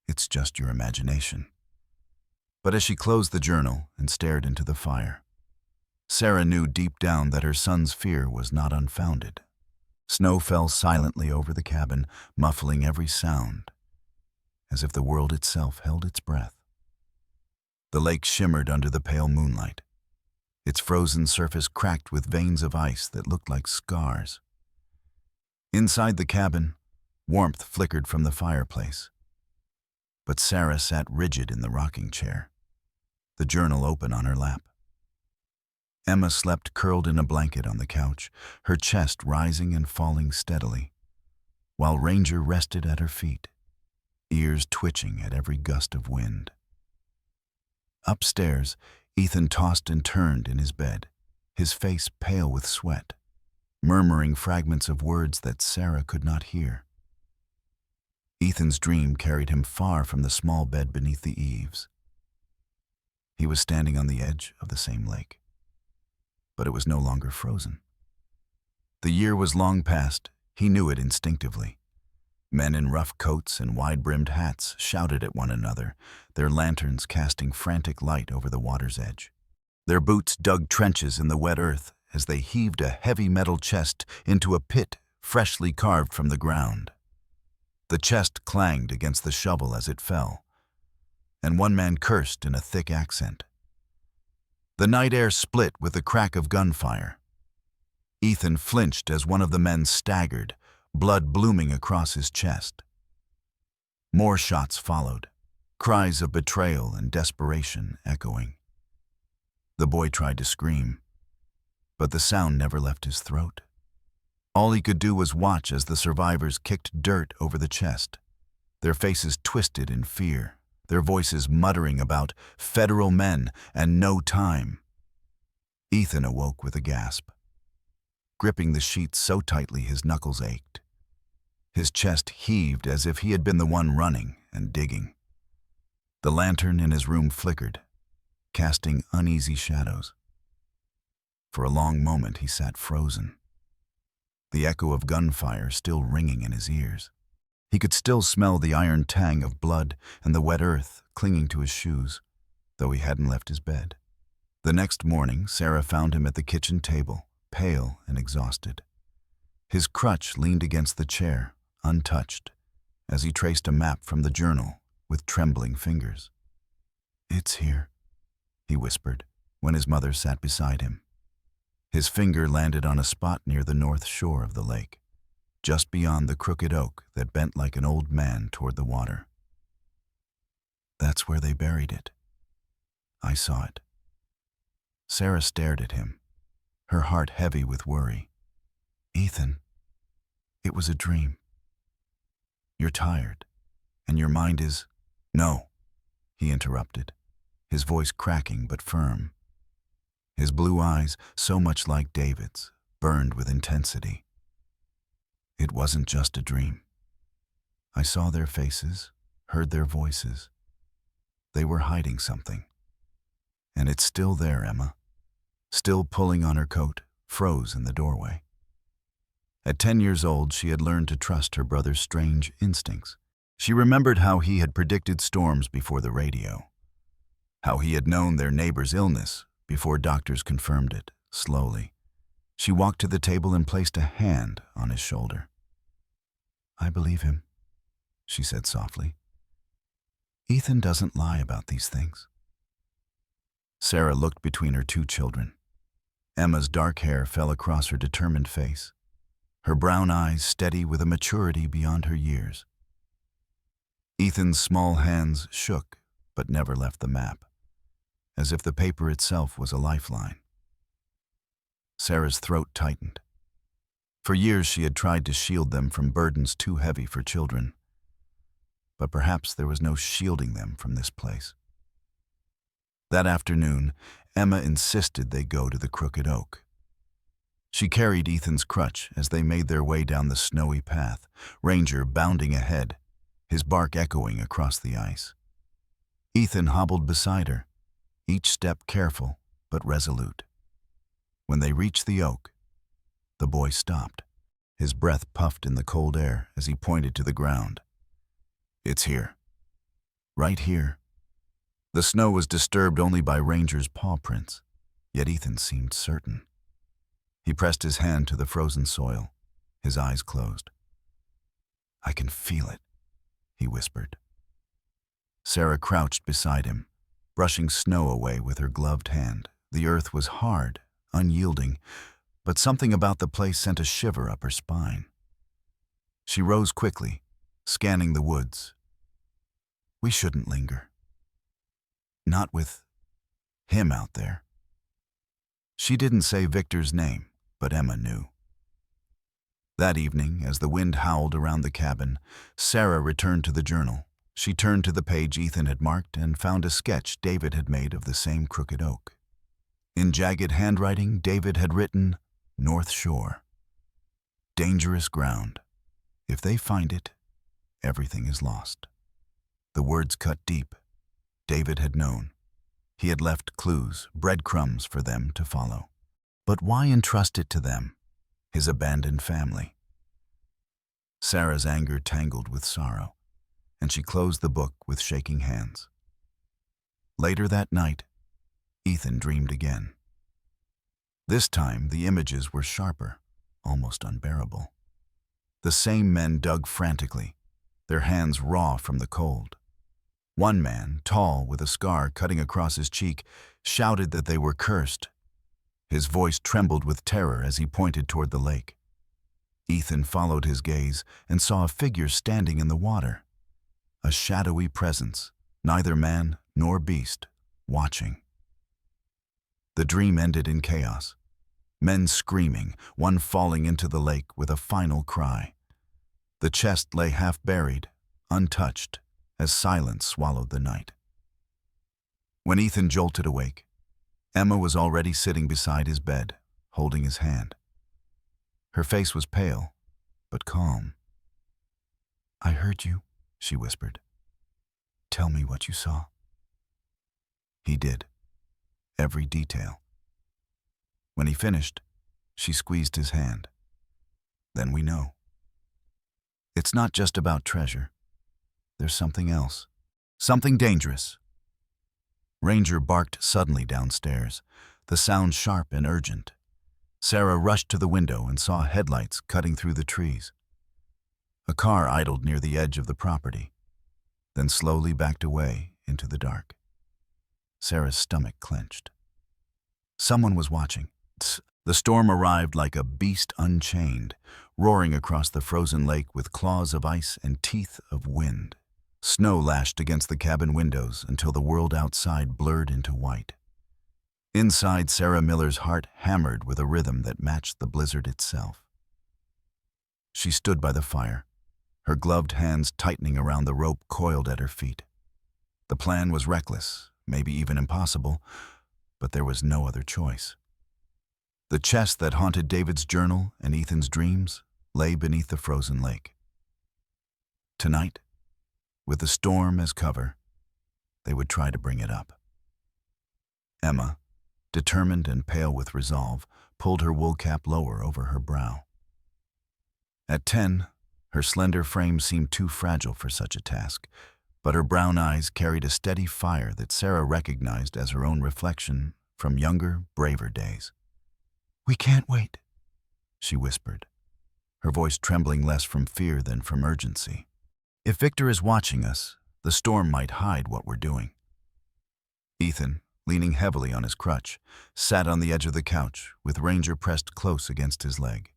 It's just your imagination." But as she closed the journal and stared into the fire, Sarah knew deep down that her son's fear was not unfounded. Snow fell silently over the cabin, muffling every sound, as if the world itself held its breath. The lake shimmered under the pale moonlight, its frozen surface cracked with veins of ice that looked like scars. Inside the cabin, warmth flickered from the fireplace. But Sarah sat rigid in the rocking chair, the journal open on her lap. Emma slept curled in a blanket on the couch, her chest rising and falling steadily, while Ranger rested at her feet, ears twitching at every gust of wind. Upstairs, Ethan tossed and turned in his bed, his face pale with sweat, murmuring fragments of words that Sarah could not hear. Ethan's dream carried him far from the small bed beneath the eaves. He was standing on the edge of the same lake, but it was no longer frozen. The year was long past, he knew it instinctively. Men in rough coats and wide-brimmed hats shouted at one another, their lanterns casting frantic light over the water's edge. Their boots dug trenches in the wet earth as they heaved a heavy metal chest into a pit freshly carved from the ground. The chest clanged against the shovel as it fell, and one man cursed in a thick accent. The night air split with the crack of gunfire. Ethan flinched as one of the men staggered, blood blooming across his chest. More shots followed, cries of betrayal and desperation echoing. The boy tried to scream, but the sound never left his throat. All he could do was watch as the survivors kicked dirt over the chest, their faces twisted in fear, their voices muttering about federal men and no time. Ethan awoke with a gasp, gripping the sheets so tightly his knuckles ached. His chest heaved as if he had been the one running and digging. The lantern in his room flickered, casting uneasy shadows. For a long moment he sat frozen, the echo of gunfire still ringing in his ears. He could still smell the iron tang of blood and the wet earth clinging to his shoes, though he hadn't left his bed. The next morning, Sarah found him at the kitchen table, pale and exhausted. His crutch leaned against the chair, untouched, as he traced a map from the journal with trembling fingers. "It's here," he whispered, when his mother sat beside him. His finger landed on a spot near the north shore of the lake, just beyond the crooked oak that bent like an old man toward the water. "That's where they buried it. I saw it." Sarah stared at him, her heart heavy with worry. "Ethan, it was a dream. You're tired, and your mind is—" "No," he interrupted, his voice cracking but firm. His blue eyes, so much like David's, burned with intensity. "It wasn't just a dream. I saw their faces, heard their voices. They were hiding something. And it's still there, Emma, still pulling on her coat, froze in the doorway." At 10 years old, she had learned to trust her brother's strange instincts. She remembered how he had predicted storms before the radio, how he had known their neighbor's illness before doctors confirmed it, slowly. She walked to the table and placed a hand on his shoulder. "I believe him," she said softly. "Ethan doesn't lie about these things." Sarah looked between her two children. Emma's dark hair fell across her determined face, her brown eyes steady with a maturity beyond her years. Ethan's small hands shook but never left the map, as if the paper itself was a lifeline. Sarah's throat tightened. For years she had tried to shield them from burdens too heavy for children, but perhaps there was no shielding them from this place. That afternoon, Emma insisted they go to the Crooked Oak. She carried Ethan's crutch as they made their way down the snowy path, Ranger bounding ahead, his bark echoing across the ice. Ethan hobbled beside her, each step careful but resolute. When they reached the oak, the boy stopped. His breath puffed in the cold air as he pointed to the ground. "It's here. Right here." The snow was disturbed only by Ranger's paw prints, yet Ethan seemed certain. He pressed his hand to the frozen soil, his eyes closed. "I can feel it," he whispered. Sarah crouched beside him, brushing snow away with her gloved hand. The earth was hard, unyielding, but something about the place sent a shiver up her spine. She rose quickly, scanning the woods. "We shouldn't linger. Not with him out there." She didn't say Victor's name, but Emma knew. That evening, as the wind howled around the cabin, Sarah returned to the journal. She turned to the page Ethan had marked and found a sketch David had made of the same crooked oak. In jagged handwriting, David had written, "North Shore. Dangerous ground. If they find it, everything is lost." The words cut deep. David had known. He had left clues, breadcrumbs for them to follow. But why entrust it to them, his abandoned family? Sarah's anger tangled with sorrow, and she closed the book with shaking hands. Later that night, Ethan dreamed again. This time, the images were sharper, almost unbearable. The same men dug frantically, their hands raw from the cold. One man, tall with a scar cutting across his cheek, shouted that they were cursed. His voice trembled with terror as he pointed toward the lake. Ethan followed his gaze and saw a figure standing in the water. A shadowy presence, neither man nor beast, watching. The dream ended in chaos. Men screaming, one falling into the lake with a final cry. The chest lay half buried, untouched, as silence swallowed the night. When Ethan jolted awake, Emma was already sitting beside his bed, holding his hand. Her face was pale, but calm. "I heard you," she whispered. "Tell me what you saw." He did. Every detail. When he finished, she squeezed his hand. "Then we know. It's not just about treasure. There's something else. Something dangerous." Ranger barked suddenly downstairs, the sound sharp and urgent. Sarah rushed to the window and saw headlights cutting through the trees. A car idled near the edge of the property, then slowly backed away into the dark. Sarah's stomach clenched. Someone was watching. The storm arrived like a beast unchained, roaring across the frozen lake with claws of ice and teeth of wind. Snow lashed against the cabin windows until the world outside blurred into white. Inside, Sarah Miller's heart hammered with a rhythm that matched the blizzard itself. She stood by the fire, her gloved hands tightening around the rope coiled at her feet. The plan was reckless, maybe even impossible, but there was no other choice. The chest that haunted David's journal and Ethan's dreams lay beneath the frozen lake. Tonight, with the storm as cover, they would try to bring it up. Emma, determined and pale with resolve, pulled her wool cap lower over her brow. At 10, her slender frame seemed too fragile for such a task, but her brown eyes carried a steady fire that Sarah recognized as her own reflection from younger, braver days. "We can't wait," she whispered, her voice trembling less from fear than from urgency. "If Victor is watching us, the storm might hide what we're doing." Ethan, leaning heavily on his crutch, sat on the edge of the couch with Ranger pressed close against his leg.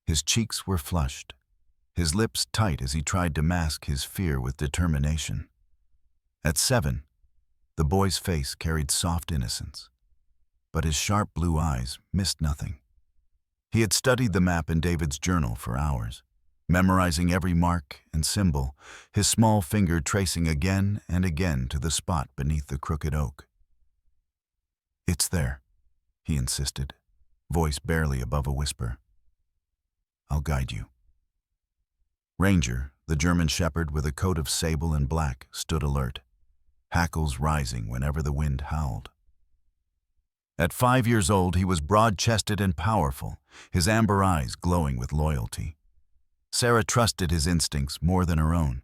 His cheeks were flushed, his lips tight as he tried to mask his fear with determination. At 7, the boy's face carried soft innocence, but his sharp blue eyes missed nothing. He had studied the map in David's journal for hours, memorizing every mark and symbol, his small finger tracing again and again to the spot beneath the crooked oak. "It's there," he insisted, voice barely above a whisper. I'll guide you. Ranger, the German shepherd with a coat of sable and black, stood alert, hackles rising whenever the wind howled. At 5 years old, he was broad-chested and powerful, his amber eyes glowing with loyalty. Sarah trusted his instincts more than her own.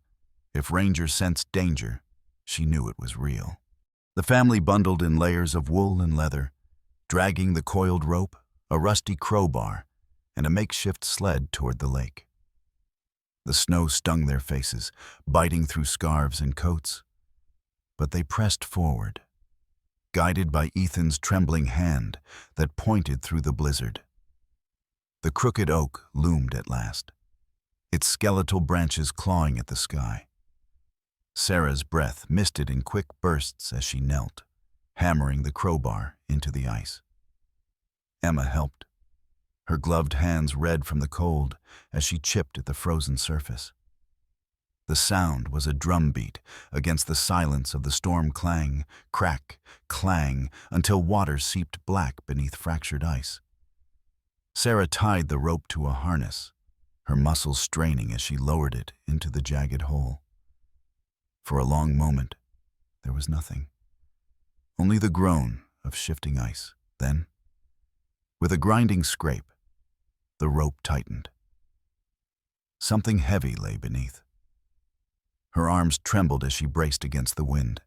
If Ranger sensed danger, she knew it was real. The family bundled in layers of wool and leather, dragging the coiled rope, a rusty crowbar, and a makeshift sled toward the lake. The snow stung their faces, biting through scarves and coats. But they pressed forward, guided by Ethan's trembling hand that pointed through the blizzard. The crooked oak loomed at last, its skeletal branches clawing at the sky. Sarah's breath misted in quick bursts as she knelt, hammering the crowbar into the ice. Emma helped, her gloved hands red from the cold as she chipped at the frozen surface. The sound was a drumbeat against the silence of the storm. Clang, crack, clang, until water seeped black beneath fractured ice. Sarah tied the rope to a harness, her muscles straining as she lowered it into the jagged hole. For a long moment, there was nothing, only the groan of shifting ice. Then, with a grinding scrape, the rope tightened. Something heavy lay beneath. Her arms trembled as she braced against the wind.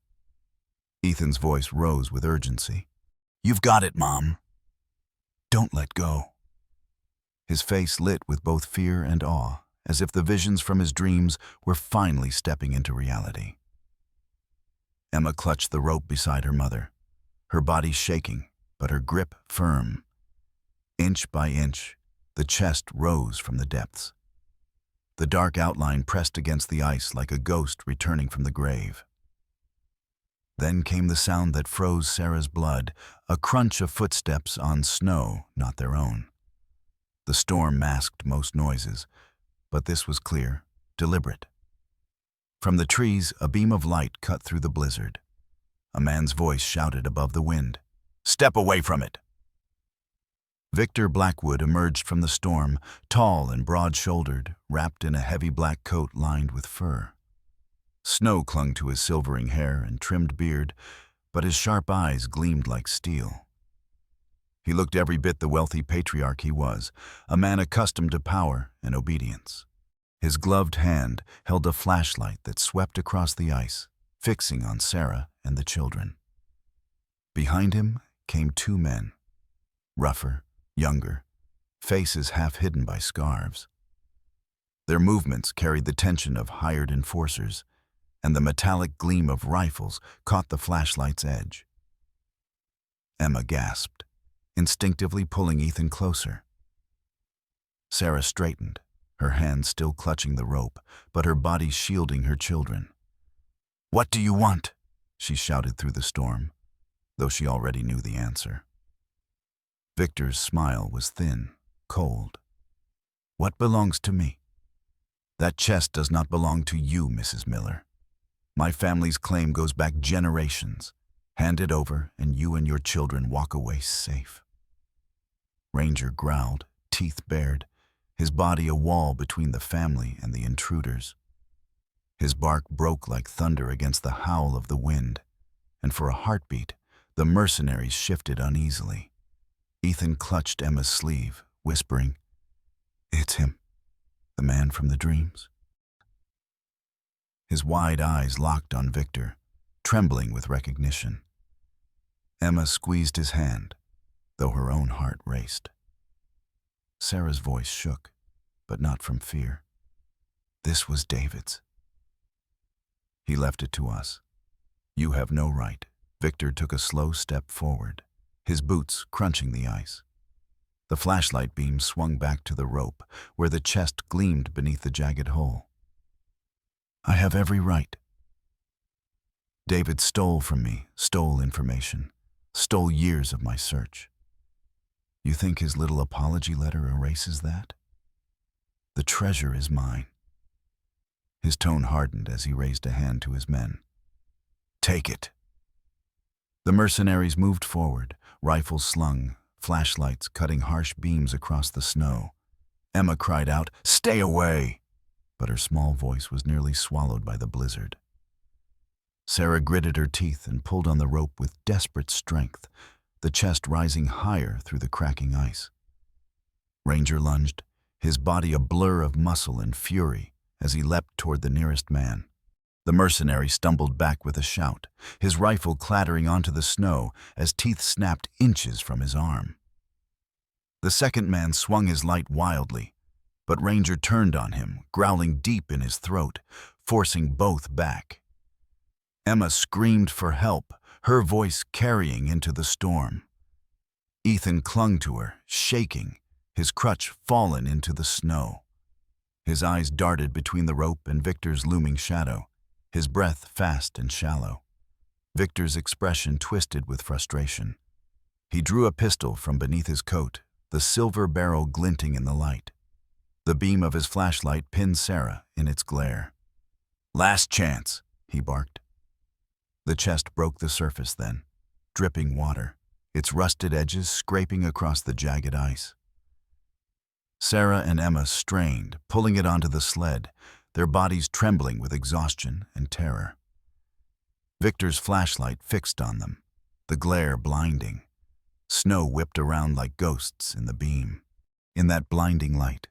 Ethan's voice rose with urgency. "You've got it, Mom. Don't let go." His face lit with both fear and awe, as if the visions from his dreams were finally stepping into reality. Emma clutched the rope beside her mother, her body shaking, but her grip firm. Inch by inch, the chest rose from the depths. The dark outline pressed against the ice like a ghost returning from the grave. Then came the sound that froze Sarah's blood, a crunch of footsteps on snow not their own. The storm masked most noises, but this was clear, deliberate. From the trees, a beam of light cut through the blizzard. A man's voice shouted above the wind, "Step away from it!" Victor Blackwood emerged from the storm, tall and broad-shouldered, wrapped in a heavy black coat lined with fur. Snow clung to his silvering hair and trimmed beard, but his sharp eyes gleamed like steel. He looked every bit the wealthy patriarch he was, a man accustomed to power and obedience. His gloved hand held a flashlight that swept across the ice, fixing on Sarah and the children. Behind him came 2 men, rougher, younger, faces half hidden by scarves. Their movements carried the tension of hired enforcers, and the metallic gleam of rifles caught the flashlight's edge. Emma gasped, instinctively pulling Ethan closer. Sarah straightened, her hands still clutching the rope, but her body shielding her children. "What do you want?" she shouted through the storm, though she already knew the answer. Victor's smile was thin, cold. "What belongs to me? That chest does not belong to you, Mrs. Miller. My family's claim goes back generations. Hand it over, and you and your children walk away safe." Ranger growled, teeth bared, his body a wall between the family and the intruders. His bark broke like thunder against the howl of the wind, and for a heartbeat, the mercenaries shifted uneasily. Ethan clutched Emma's sleeve, whispering, "It's him, the man from the dreams." His wide eyes locked on Victor, trembling with recognition. Emma squeezed his hand, though her own heart raced. Sarah's voice shook, but not from fear. This was David's. "He left it to us. You have no right." Victor took a slow step forward, his boots crunching the ice. The flashlight beam swung back to the rope, where the chest gleamed beneath the jagged hole. "I have every right. David stole from me, stole information, stole years of my search. You think his little apology letter erases that? The treasure is mine." His tone hardened as he raised a hand to his men. "Take it." The mercenaries moved forward, rifles slung, flashlights cutting harsh beams across the snow. Emma cried out, "Stay away!" But her small voice was nearly swallowed by the blizzard. Sarah gritted her teeth and pulled on the rope with desperate strength, the chest rising higher through the cracking ice. Ranger lunged, his body a blur of muscle and fury as he leapt toward the nearest man. The mercenary stumbled back with a shout, his rifle clattering onto the snow as teeth snapped inches from his arm. The second man swung his light wildly, but Ranger turned on him, growling deep in his throat, forcing both back. Emma screamed for help, her voice carrying into the storm. Ethan clung to her, shaking, his crutch fallen into the snow. His eyes darted between the rope and Victor's looming shadow, his breath fast and shallow. Victor's expression twisted with frustration. He drew a pistol from beneath his coat, the silver barrel glinting in the light. The beam of his flashlight pinned Sarah in its glare. "Last chance," he barked. The chest broke the surface then, dripping water, its rusted edges scraping across the jagged ice. Sarah and Emma strained, pulling it onto the sled, their bodies trembling with exhaustion and terror. Victor's flashlight fixed on them, the glare blinding. Snow whipped around like ghosts in the beam. In that blinding light,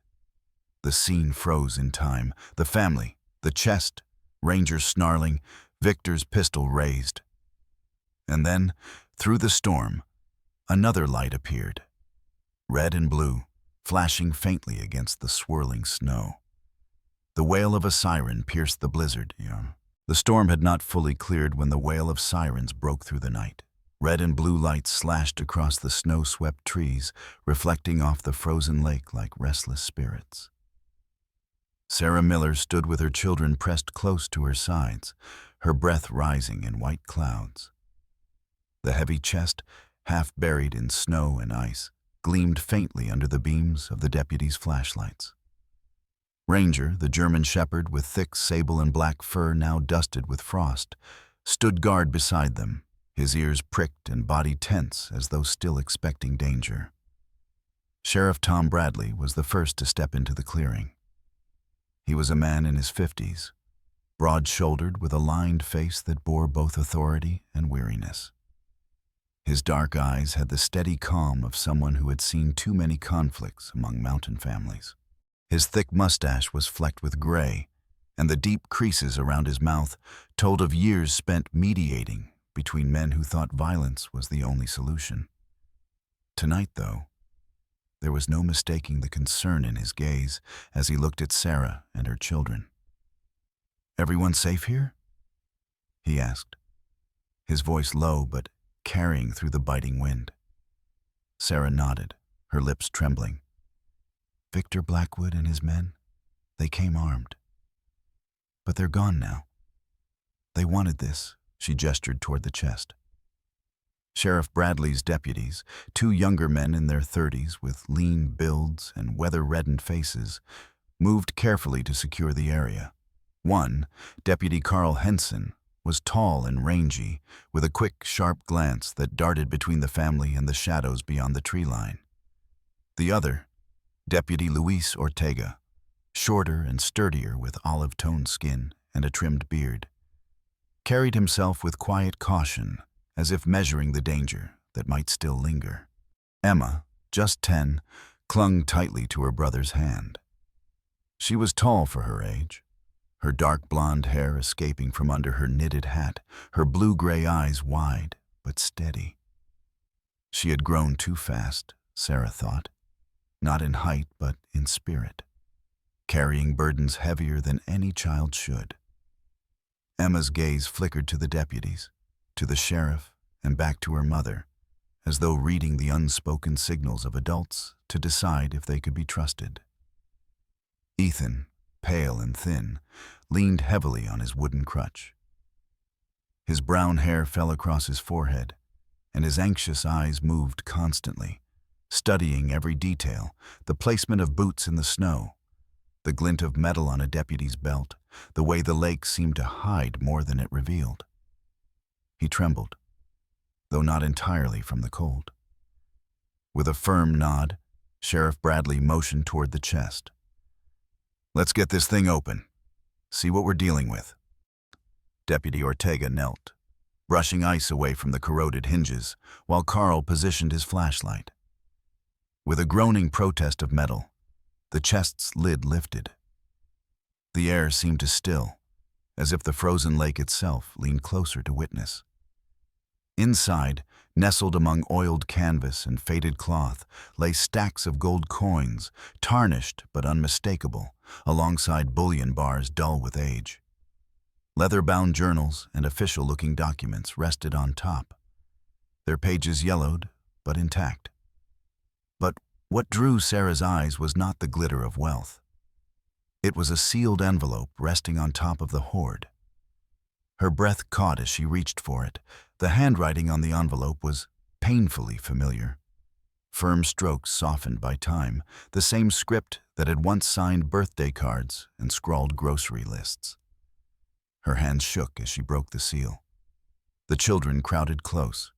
the scene froze in time. The family, the chest, Ranger snarling, Victor's pistol raised. And then, through the storm, another light appeared, red and blue, flashing faintly against the swirling snow. The wail of a siren pierced the blizzard. The storm had not fully cleared when the wail of sirens broke through the night. Red and blue lights slashed across the snow-swept trees, reflecting off the frozen lake like restless spirits. Sarah Miller stood with her children pressed close to her sides, her breath rising in white clouds. The heavy chest, half buried in snow and ice, gleamed faintly under the beams of the deputies' flashlights. Ranger, the German shepherd with thick sable and black fur now dusted with frost, stood guard beside them, his ears pricked and body tense as though still expecting danger. Sheriff Tom Bradley was the first to step into the clearing. He was a man in his 50s, broad-shouldered with a lined face that bore both authority and weariness. His dark eyes had the steady calm of someone who had seen too many conflicts among mountain families. His thick mustache was flecked with gray, and the deep creases around his mouth told of years spent mediating between men who thought violence was the only solution. Tonight, though, there was no mistaking the concern in his gaze as he looked at Sarah and her children. "Everyone safe here?" he asked, his voice low but carrying through the biting wind. Sarah nodded, her lips trembling. "Victor Blackwood and his men, they came armed. But they're gone now. They wanted this," she gestured toward the chest. Sheriff Bradley's deputies, two younger men in their 30s with lean builds and weather-reddened faces, moved carefully to secure the area. One, Deputy Carl Henson, was tall and rangy, with a quick, sharp glance that darted between the family and the shadows beyond the tree line. The other, Deputy Luis Ortega, shorter and sturdier with olive-toned skin and a trimmed beard, carried himself with quiet caution, as if measuring the danger that might still linger. Emma, just 10, clung tightly to her brother's hand. She was tall for her age, her dark blonde hair escaping from under her knitted hat, her blue-gray eyes wide but steady. She had grown too fast, Sarah thought, not in height but in spirit, carrying burdens heavier than any child should. Emma's gaze flickered to the deputies, to the sheriff, and back to her mother, as though reading the unspoken signals of adults to decide if they could be trusted. Ethan, pale and thin, leaned heavily on his wooden crutch. His brown hair fell across his forehead, and his anxious eyes moved constantly, studying every detail, the placement of boots in the snow, the glint of metal on a deputy's belt, the way the lake seemed to hide more than it revealed. He trembled, though not entirely from the cold. With a firm nod, Sheriff Bradley motioned toward the chest. "Let's get this thing open. See what we're dealing with." Deputy Ortega knelt, brushing ice away from the corroded hinges, while Carl positioned his flashlight. With a groaning protest of metal, the chest's lid lifted. The air seemed to still, as if the frozen lake itself leaned closer to witness. Inside, nestled among oiled canvas and faded cloth, lay stacks of gold coins, tarnished but unmistakable, alongside bullion bars dull with age. Leather-bound journals and official-looking documents rested on top, their pages yellowed but intact. But what drew Sarah's eyes was not the glitter of wealth. It was a sealed envelope resting on top of the hoard. Her breath caught as she reached for it. The handwriting on the envelope was painfully familiar. Firm strokes softened by time, the same script that had once signed birthday cards and scrawled grocery lists. Her hands shook as she broke the seal. The children crowded close,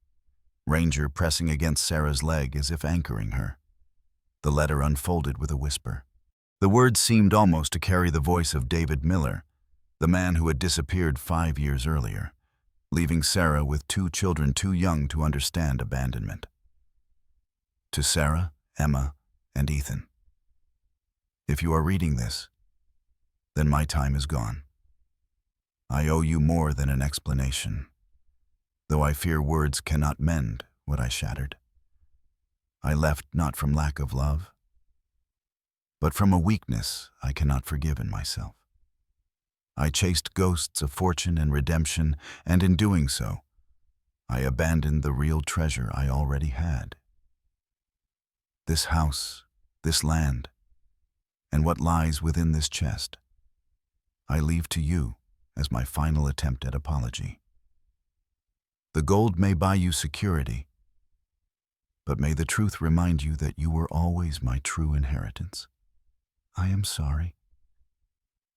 Ranger pressing against Sarah's leg as if anchoring her. The letter unfolded with a whisper. The words seemed almost to carry the voice of David Miller, the man who had disappeared 5 years earlier, leaving Sarah with 2 children too young to understand abandonment. To Sarah, Emma, and Ethan. If you are reading this, then my time is gone. I owe you more than an explanation, though I fear words cannot mend what I shattered. I left not from lack of love, but from a weakness I cannot forgive in myself. I chased ghosts of fortune and redemption, and in doing so, I abandoned the real treasure I already had. This house, this land, and what lies within this chest, I leave to you as my final attempt at apology. The gold may buy you security, but may the truth remind you that you were always my true inheritance. I am sorry.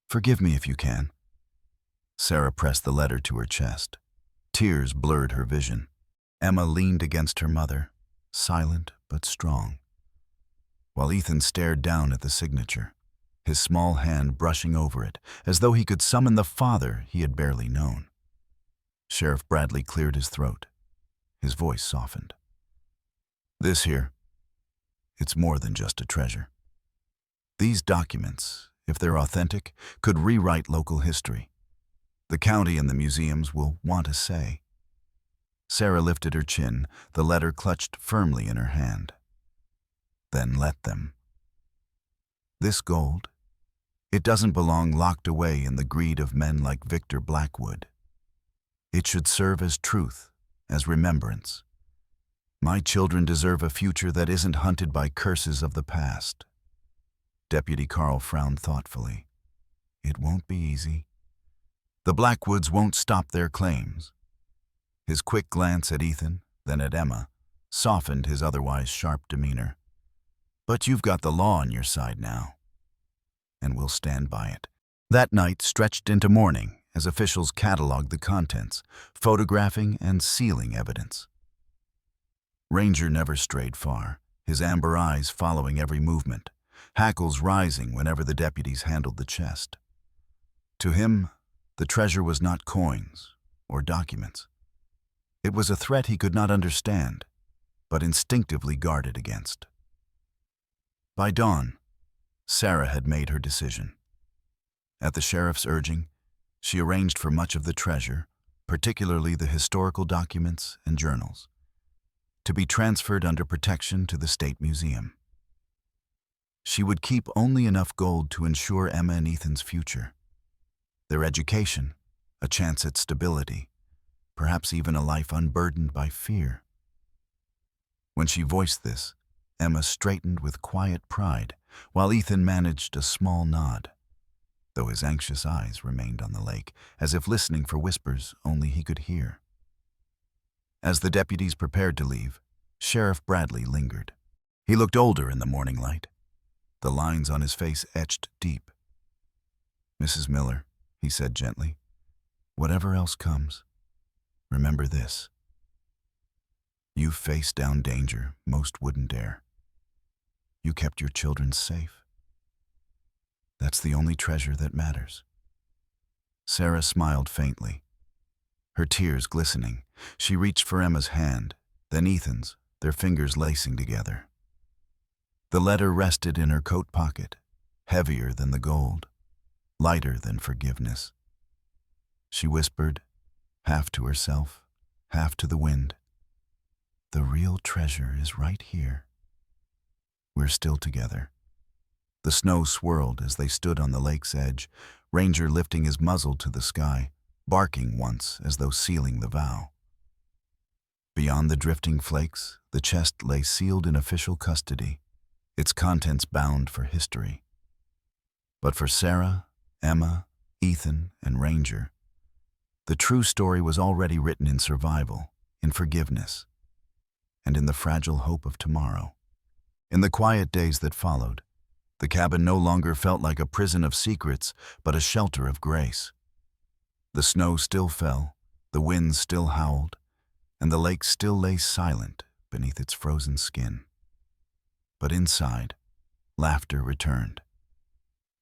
Forgive me if you can. Sarah pressed the letter to her chest. Tears blurred her vision. Emma leaned against her mother, silent but strong, while Ethan stared down at the signature, his small hand brushing over it, as though he could summon the father he had barely known. Sheriff Bradley cleared his throat. His voice softened. This here, it's more than just a treasure. These documents, if they're authentic, could rewrite local history. The county and the museums will want a say. Sarah lifted her chin, the letter clutched firmly in her hand. Then let them. This gold, it doesn't belong locked away in the greed of men like Victor Blackwood. It should serve as truth, as remembrance. My children deserve a future that isn't hunted by curses of the past. Deputy Carl frowned thoughtfully. It won't be easy. The Blackwoods won't stop their claims. His quick glance at Ethan, then at Emma, softened his otherwise sharp demeanor. But you've got the law on your side now, and we'll stand by it. That night stretched into morning as officials cataloged the contents, photographing and sealing evidence. Ranger never strayed far, his amber eyes following every movement, hackles rising whenever the deputies handled the chest. To him, the treasure was not coins or documents. It was a threat he could not understand, but instinctively guarded against. By dawn, Sarah had made her decision. At the sheriff's urging, she arranged for much of the treasure, particularly the historical documents and journals, to be transferred under protection to the State Museum. She would keep only enough gold to ensure Emma and Ethan's future, their education, a chance at stability, perhaps even a life unburdened by fear. When she voiced this, Emma straightened with quiet pride, while Ethan managed a small nod, though his anxious eyes remained on the lake, as if listening for whispers only he could hear. As the deputies prepared to leave, Sheriff Bradley lingered. He looked older in the morning light, the lines on his face etched deep. "Mrs. Miller," he said gently, "whatever else comes, remember this. You faced down danger most wouldn't dare. You kept your children safe. That's the only treasure that matters. Sarah smiled faintly, her tears glistening. She reached for Emma's hand, then Ethan's, their fingers lacing together. The letter rested in her coat pocket, heavier than the gold, lighter than forgiveness. She whispered, half to herself, half to the wind, "The real treasure is right here." We're still together. The snow swirled as they stood on the lake's edge, Ranger lifting his muzzle to the sky, barking once as though sealing the vow. Beyond the drifting flakes, the chest lay sealed in official custody, its contents bound for history. But for Sarah, Emma, Ethan, and Ranger, the true story was already written in survival, in forgiveness, and in the fragile hope of tomorrow. In the quiet days that followed, the cabin no longer felt like a prison of secrets, but a shelter of grace. The snow still fell, the winds still howled, and the lake still lay silent beneath its frozen skin. But inside, laughter returned.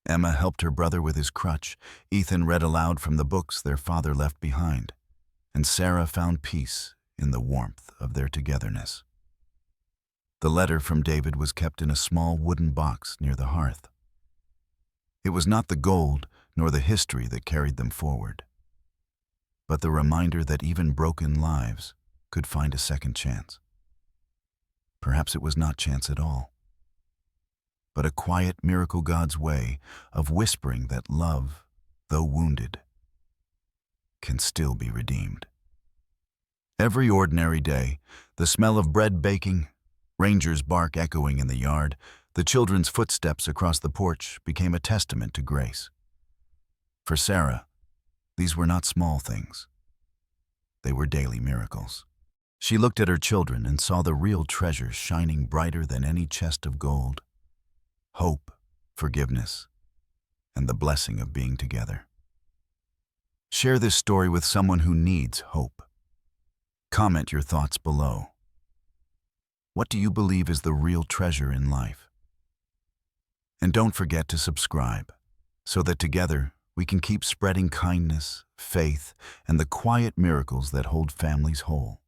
Emma helped her brother with his crutch, Ethan read aloud from the books their father left behind, and Sarah found peace in the warmth of their togetherness. The letter from David was kept in a small wooden box near the hearth. It was not the gold nor the history that carried them forward, but the reminder that even broken lives could find a second chance. Perhaps it was not chance at all, but a quiet miracle God's way of whispering that love, though wounded, can still be redeemed. Every ordinary day, the smell of bread baking, Ranger's bark echoing in the yard, the children's footsteps across the porch became a testament to grace. For Sarah, these were not small things. They were daily miracles. She looked at her children and saw the real treasures shining brighter than any chest of gold: hope, forgiveness, and the blessing of being together. Share this story with someone who needs hope. Comment your thoughts below. What do you believe is the real treasure in life? And don't forget to subscribe, so that together we can keep spreading kindness, faith, and the quiet miracles that hold families whole.